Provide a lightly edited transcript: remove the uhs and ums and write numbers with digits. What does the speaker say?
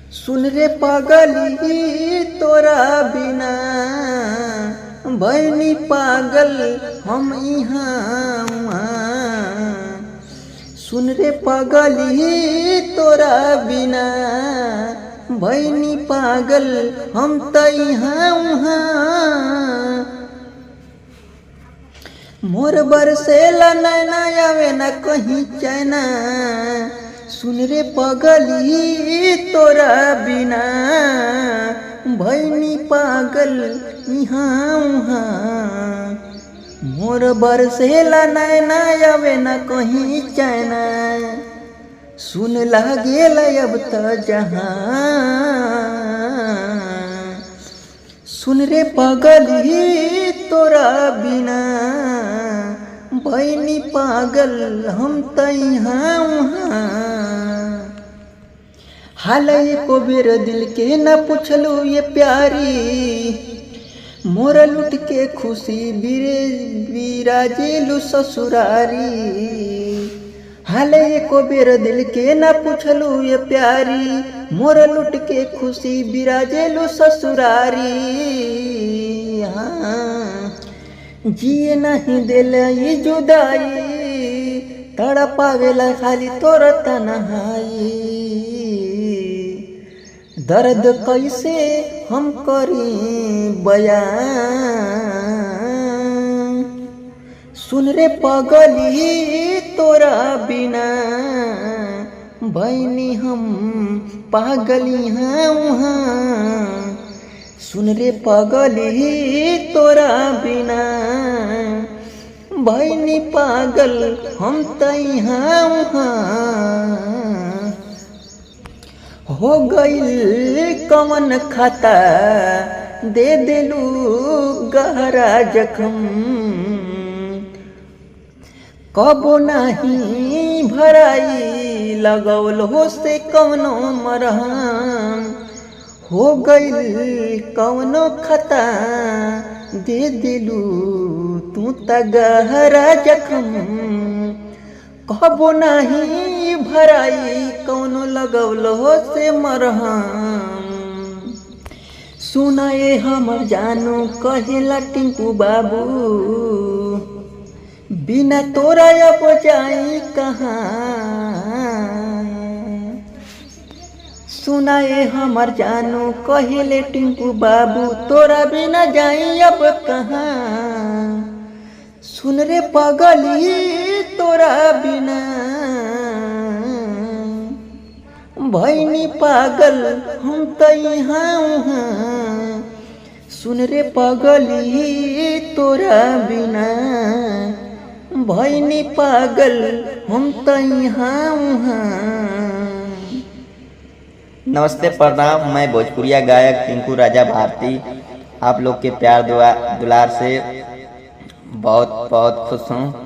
सुन रे पागली तोरा बिना भैनी पागल हम यहाँ उहाँ। सुन रे पागली तोरा बिना भैनी पागल हम त यहाँ उहाँ। मोर बरसेला नैना आवे न कहीं चैना। सुन रे पगली तोरा बिना भैनी पागल यहाँ उहाँ। मोर बरसेला नैना आवे न कहीं चैना। सुन लागेला अब त जहाँ। सुन रे पगली तोरा बिना भैनी पागल हम त यहाँ उहाँ। हाल एको बेर दिल के न पूछलू ये प्यारी। मोर लुट के खुशी बिराजेलू ससुरारी। हाल एको बेर दिल के न पूछलू ये प्यारी। मोर लुट के खुशी बिराजेलू ससुरारी। हाँ जिए नहीं दिल ये जुदाई। तड़पावेला खाली तोर तन्हाई। दर्द कैसे हम करी बयान। सुन रे पगली तोरा बिना भैनी हम पागल यहाँ उहाँ। सुन रे पगली तोरा बिना भैनी पागल हम त यहाँ उहाँ। हो गईल कवन खाता दे देलू गहरा जखम। कबो नहीं भराई लगौल हो से कवनो मरहम। हो गईल कवनो खता दे दिलू तू त गहरा जखम। कबो नहीं भराई कौनो लगौल हो से मरहम। सुनाए हमर जानू कहेला टिंकू बाबू। बिना तोरा अब जाई कहाँ। सुनाए हमर जानू कहेले टिंकू बाबू तोरा बिना जाई अब कहाँ। सुन रे पगली तोरा बिना भैनी पागल हम त यहाँ उहाँ। सुन रे पगली तोरा बिना भैनी पागल हम त यहाँ उहाँ। नमस्ते प्रणाम। मैं भोजपुरिया गायक टिंकू राजा भारती आप लोग के प्यार दुलार से बहुत बहुत खुश हूँ।